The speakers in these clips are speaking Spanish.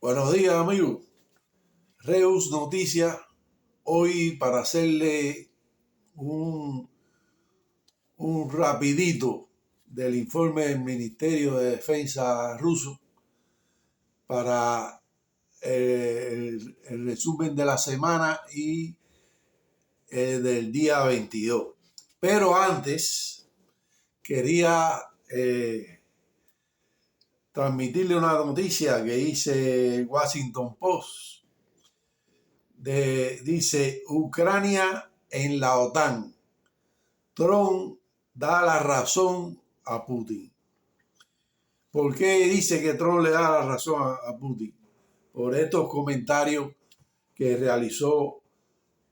Buenos días, amigos. Reus Noticias, hoy para hacerle un, rapidito del informe del Ministerio de Defensa ruso para el resumen de la semana y del día 22. Pero antes quería transmitirle una noticia que hice el Washington Post. Dice: Ucrania en la OTAN. Trump da la razón a Putin. ¿Por qué dice que Trump le da la razón a Putin? Por estos comentarios que realizó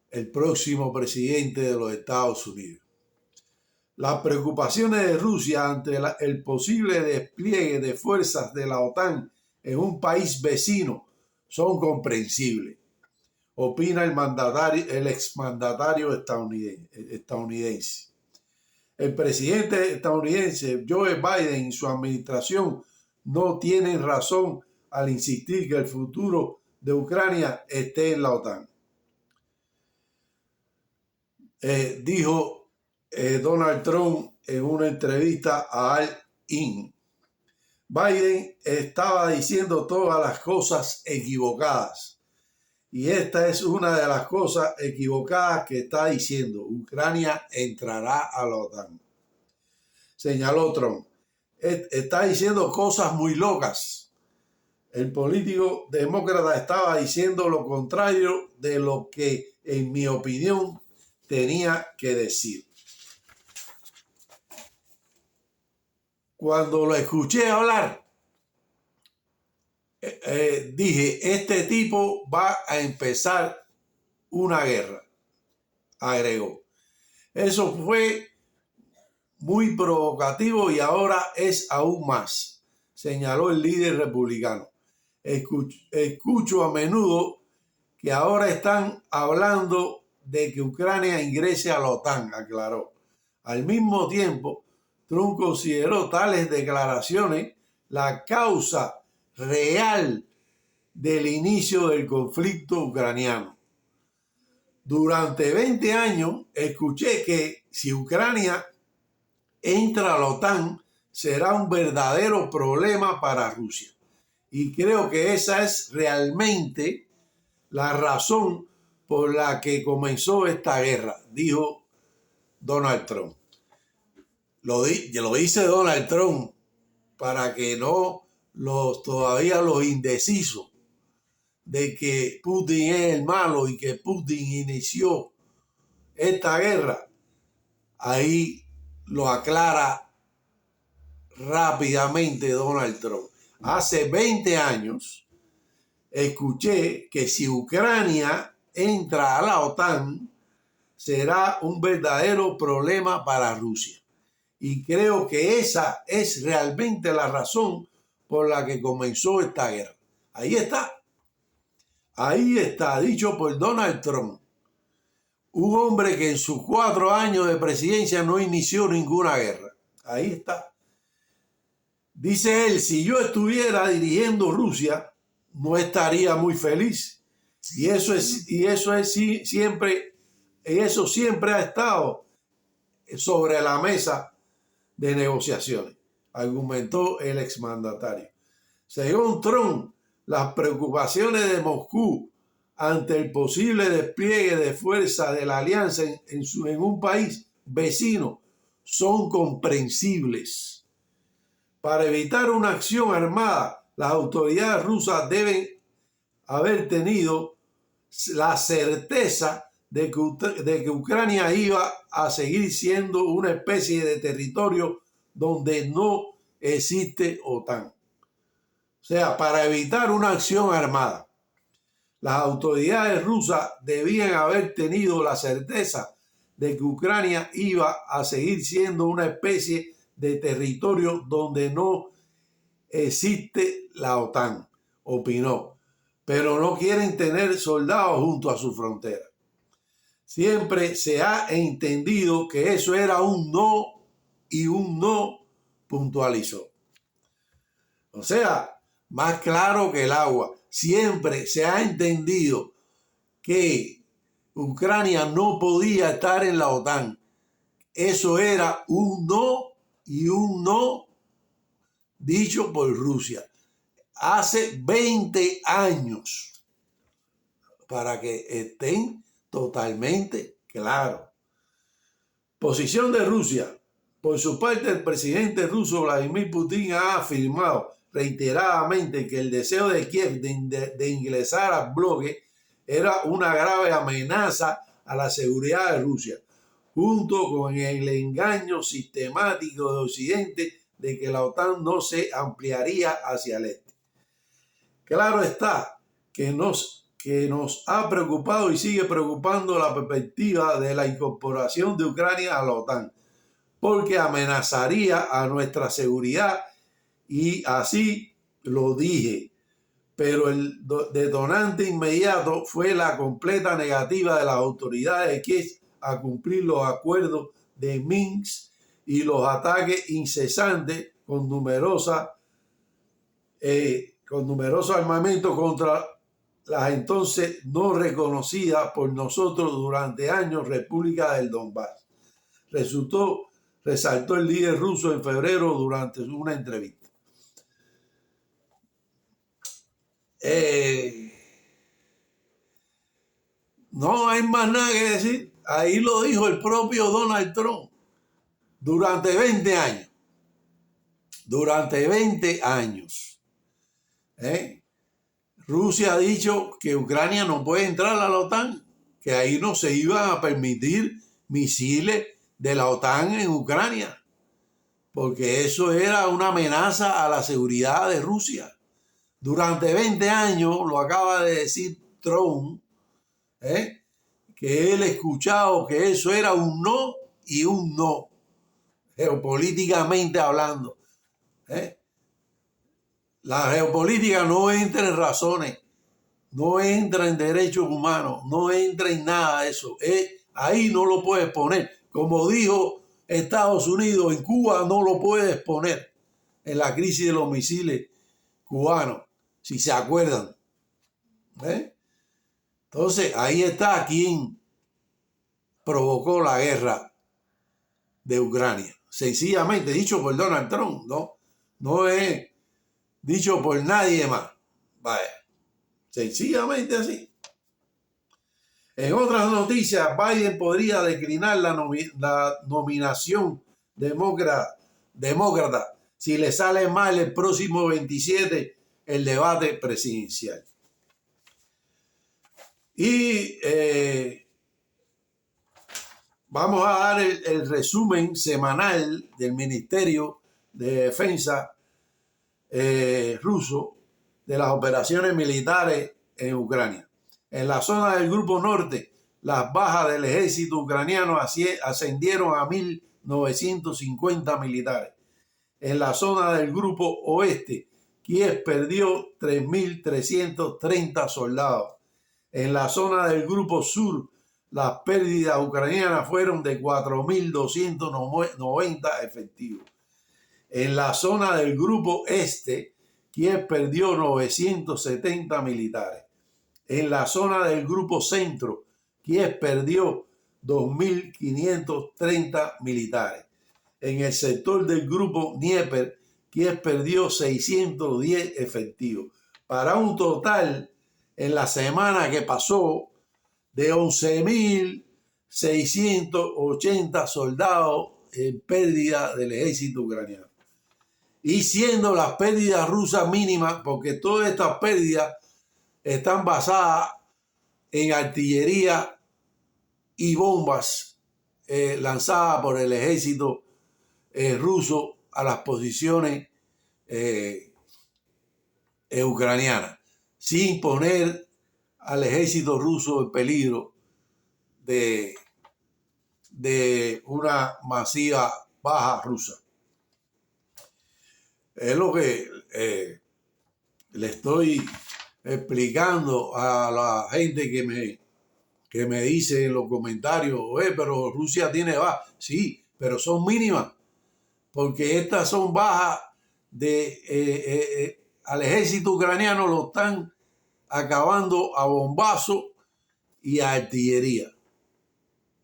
el próximo presidente de los Estados Unidos. Las preocupaciones de Rusia ante el posible despliegue de fuerzas de la OTAN en un país vecino son comprensibles, opina el exmandatario estadounidense. El presidente estadounidense Joe Biden y su administración no tienen razón al insistir que el futuro de Ucrania esté en la OTAN. Dijo Donald Trump en una entrevista a Al In. Biden estaba diciendo todas las cosas equivocadas. Y esta es una de las cosas equivocadas que está diciendo. Ucrania entrará a la OTAN. Señaló Trump. Está diciendo cosas muy locas. El político demócrata estaba diciendo lo contrario de lo que, en mi opinión, tenía que decir. Cuando lo escuché hablar, dije, este tipo va a empezar una guerra, agregó. Eso fue muy provocativo y ahora es aún más, señaló el líder republicano. Escucho a menudo que ahora están hablando de que Ucrania ingrese a la OTAN, aclaró. Al mismo tiempo, Trump consideró tales declaraciones la causa real del inicio del conflicto ucraniano. Durante 20 años escuché que si Ucrania entra a la OTAN será un verdadero problema para Rusia. Y creo que esa es realmente la razón por la que comenzó esta guerra, dijo Donald Trump. Lo dice Donald Trump para que no todavía los indecisos de que Putin es el malo y que Putin inició esta guerra, ahí lo aclara rápidamente Donald Trump. Hace 20 años escuché que si Ucrania entra a la OTAN será un verdadero problema para Rusia. Y creo que esa es realmente la razón por la que comenzó esta guerra. Ahí está, dicho por Donald Trump, un hombre que en sus 4 años de presidencia no inició ninguna guerra. Ahí está. Dice él, si yo estuviera dirigiendo Rusia, no estaría muy feliz. Y eso siempre ha estado sobre la mesa de negociaciones, argumentó el exmandatario. Según Trump, las preocupaciones de Moscú ante el posible despliegue de fuerza de la alianza en un país vecino son comprensibles. Para evitar una acción armada, las autoridades rusas deben haber tenido la certeza de que Ucrania iba a seguir siendo una especie de territorio donde no existe OTAN. O sea, para evitar una acción armada, las autoridades rusas debían haber tenido la certeza de que Ucrania iba a seguir siendo una especie de territorio donde no existe la OTAN, opinó, pero no quieren tener soldados junto a su frontera. Siempre se ha entendido que eso era un no y un no, puntualizó. O sea, más claro que el agua. siempre se ha entendido que Ucrania no podía estar en la OTAN. Eso era un no y un no dicho por Rusia. Hace 20 años, para que estén totalmente claros. Posición de Rusia. Por su parte, el presidente ruso Vladimir Putin ha afirmado reiteradamente que el deseo de Kiev de ingresar al bloque era una grave amenaza a la seguridad de Rusia, junto con el engaño sistemático de Occidente de que la OTAN no se ampliaría hacia el este. Claro está que nos ha preocupado y sigue preocupando la perspectiva de la incorporación de Ucrania a la OTAN, porque amenazaría a nuestra seguridad, y así lo dije. Pero el detonante inmediato fue la completa negativa de las autoridades de Kiev a cumplir los acuerdos de Minsk y los ataques incesantes con numerosos armamentos contra las entonces no reconocidas por nosotros durante años República del Donbass. Resaltó el líder ruso en febrero durante una entrevista. No hay más nada que decir. Ahí lo dijo el propio Donald Trump. Durante 20 años. Durante 20 años. Rusia ha dicho que Ucrania no puede entrar a la OTAN, que ahí no se iban a permitir misiles de la OTAN en Ucrania, porque eso era una amenaza a la seguridad de Rusia. Durante 20 años, lo acaba de decir Trump, que él ha escuchado que eso era un no y un no, geopolíticamente hablando. La geopolítica no entra en razones, no entra en derechos humanos, no entra en nada de eso. Ahí no lo puedes poner. Como dijo Estados Unidos, en Cuba no lo puedes poner en la crisis de los misiles cubanos, si se acuerdan. Entonces, ahí está quien provocó la guerra de Ucrania. Sencillamente dicho por Donald Trump, no es dicho por nadie más. Vaya, sencillamente así. En otras noticias, Biden podría declinar la nominación demócrata si le sale mal el próximo 27 el debate presidencial. Y vamos a dar el resumen semanal del Ministerio de Defensa ruso de las operaciones militares en Ucrania. En la zona del Grupo Norte, las bajas del ejército ucraniano ascendieron a 1.950 militares. En la zona del Grupo Oeste, Kiev perdió 3.330 soldados. En la zona del Grupo Sur, las pérdidas ucranianas fueron de 4.290 efectivos. En la zona del Grupo Este, Kiev perdió 970 militares. En la zona del Grupo Centro, Kiev perdió 2.530 militares. En el sector del Grupo Dnieper, Kiev perdió 610 efectivos, para un total en la semana que pasó de 11.680 soldados en pérdida del ejército ucraniano. Y siendo las pérdidas rusas mínimas, porque todas estas pérdidas están basadas en artillería y bombas lanzadas por el ejército ruso a las posiciones ucranianas, sin poner al ejército ruso en peligro de una masiva baja rusa. Es lo que le estoy explicando a la gente que me dice en los comentarios, pero Rusia tiene bajas. Sí, pero son mínimas, porque estas son bajas al ejército ucraniano lo están acabando a bombazo y a artillería.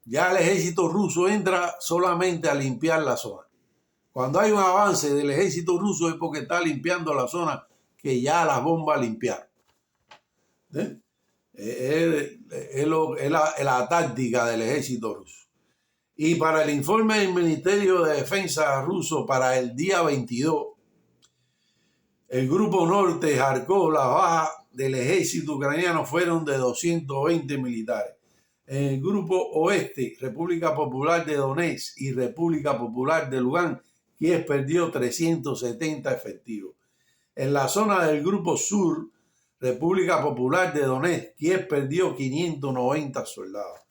Ya el ejército ruso entra solamente a limpiar la zona. Cuando hay un avance del ejército ruso es porque está limpiando la zona que ya las bombas limpiaron. Es la táctica del ejército ruso. Y para el informe del Ministerio de Defensa ruso para el día 22, el Grupo Norte, Kharkov, las bajas del ejército ucraniano fueron de 220 militares. En el Grupo Oeste, República Popular de Donetsk y República Popular de Lugansk, Kiev perdió 370 efectivos. En la zona del Grupo Sur, República Popular de Donetsk, Kiev perdió 590 soldados.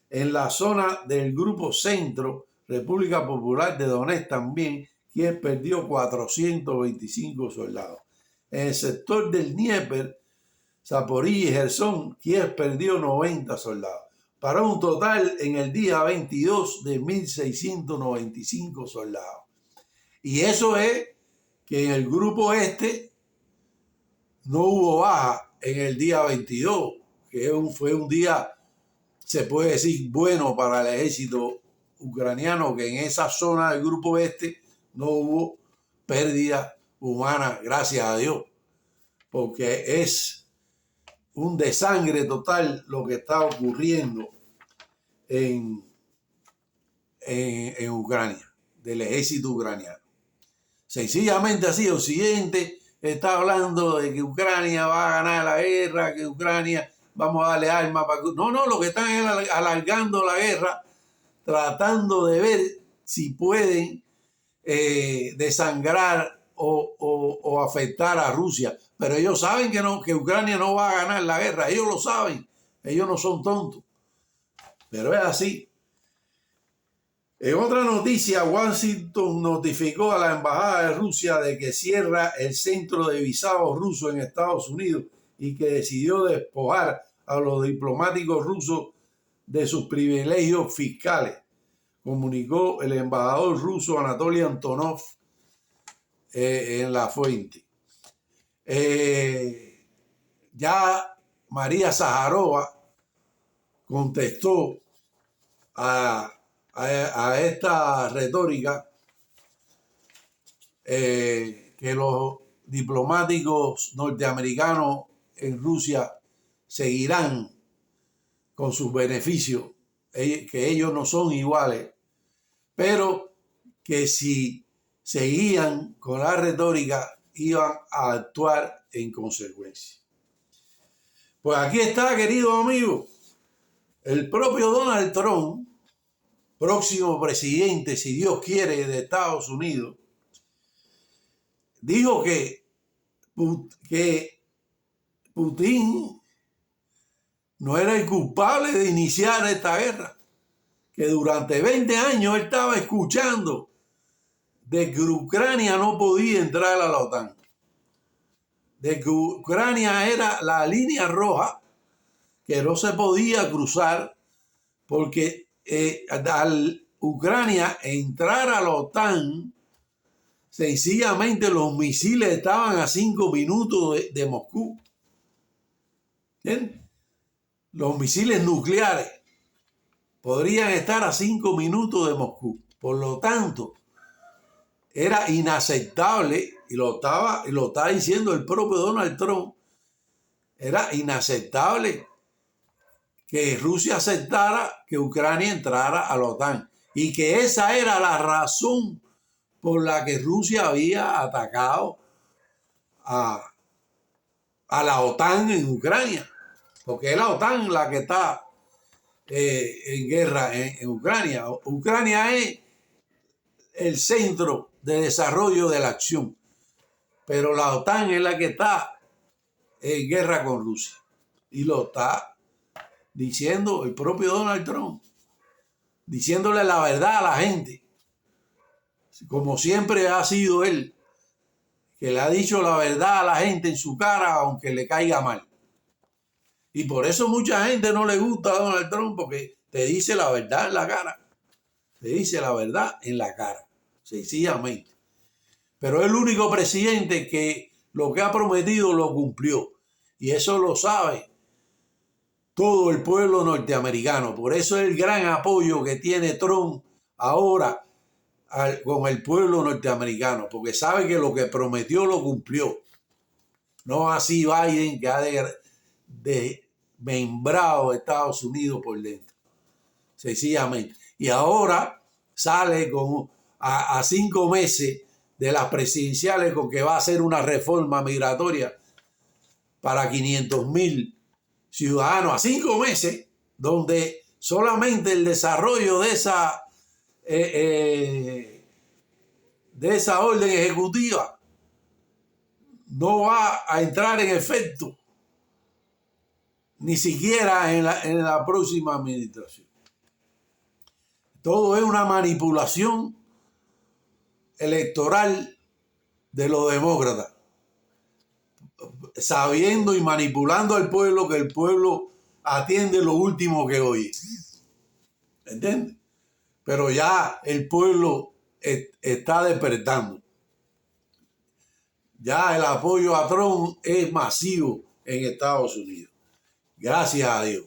En la zona del Grupo Centro, República Popular de Donetsk también, Kiev perdió 425 soldados. En el sector del Dnieper, Zaporizhia y Gerson, Kiev perdió 90 soldados. Para un total en el día 22 de 1.695 soldados. Y eso es que en el Grupo Este no hubo baja en el día 22, que fue un día, se puede decir, bueno para el ejército ucraniano, que en esa zona del Grupo Este no hubo pérdida humana, gracias a Dios, porque es un desangre total lo que está ocurriendo en Ucrania, del ejército ucraniano. Sencillamente así, Occidente está hablando de que Ucrania va a ganar la guerra, que Ucrania vamos a darle armas para... No, lo que están es alargando la guerra, tratando de ver si pueden desangrar o afectar a Rusia. Pero ellos saben que Ucrania no va a ganar la guerra, ellos lo saben, ellos no son tontos. Pero es así. En otra noticia, Washington notificó a la embajada de Rusia de que cierra el centro de visados ruso en Estados Unidos y que decidió despojar a los diplomáticos rusos de sus privilegios fiscales, comunicó el embajador ruso Anatoly Antonov en la fuente. Ya María Zaharova contestó a esta retórica que los diplomáticos norteamericanos en Rusia seguirán con sus beneficios, que ellos no son iguales, pero que si seguían con la retórica iban a actuar en consecuencia. Pues aquí está, querido amigo, el propio Donald Trump, próximo presidente, si Dios quiere, de Estados Unidos, dijo que Putin no era el culpable de iniciar esta guerra, que durante 20 años él estaba escuchando de que Ucrania no podía entrar a la OTAN, de que Ucrania era la línea roja que no se podía cruzar porque al Ucrania entrar a la OTAN, sencillamente los misiles estaban a 5 minutos de Moscú. ¿Entiendes? Los misiles nucleares podrían estar a 5 minutos de Moscú. Por lo tanto, era inaceptable, y lo está diciendo el propio Donald Trump, era inaceptable que Rusia aceptara que Ucrania entrara a la OTAN y que esa era la razón por la que Rusia había atacado a la OTAN en Ucrania, porque es la OTAN la que está en guerra en Ucrania. Ucrania es el centro de desarrollo de la acción, pero la OTAN es la que está en guerra con Rusia, y lo está diciendo el propio Donald Trump, diciéndole la verdad a la gente, como siempre ha sido él, que le ha dicho la verdad a la gente en su cara, aunque le caiga mal. Y por eso mucha gente no le gusta a Donald Trump, porque te dice la verdad en la cara, te dice la verdad en la cara, sencillamente. Pero es el único presidente que lo que ha prometido lo cumplió. Y eso lo sabe todo el pueblo norteamericano. Por eso es el gran apoyo que tiene Trump ahora con el pueblo norteamericano, porque sabe que lo que prometió lo cumplió. No así Biden, que ha desmembrado a Estados Unidos por dentro, sencillamente. Y ahora sale a 5 meses de las presidenciales con que va a hacer una reforma migratoria para 500,000 ciudadanos a 5 meses, donde solamente el desarrollo de esa orden ejecutiva no va a entrar en efecto ni siquiera en la próxima administración. Todo es una manipulación electoral de los demócratas, sabiendo y manipulando al pueblo, que el pueblo atiende lo último que oye. ¿Entiendes? Pero ya el pueblo está despertando. Ya el apoyo a Trump es masivo en Estados Unidos. Gracias a Dios,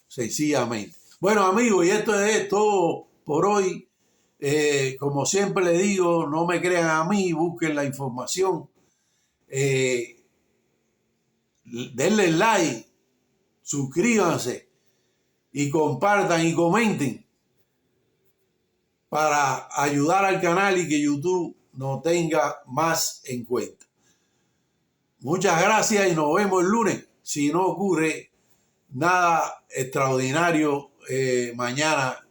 sencillamente. Bueno, amigos, y esto es todo por hoy. Como siempre les digo, no me crean a mí, busquen la información. Denle like, suscríbanse y compartan y comenten para ayudar al canal y que YouTube nos tenga más en cuenta. Muchas gracias y nos vemos el lunes. Si no ocurre nada extraordinario mañana,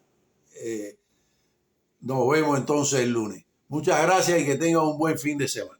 nos vemos entonces el lunes. Muchas gracias y que tengan un buen fin de semana.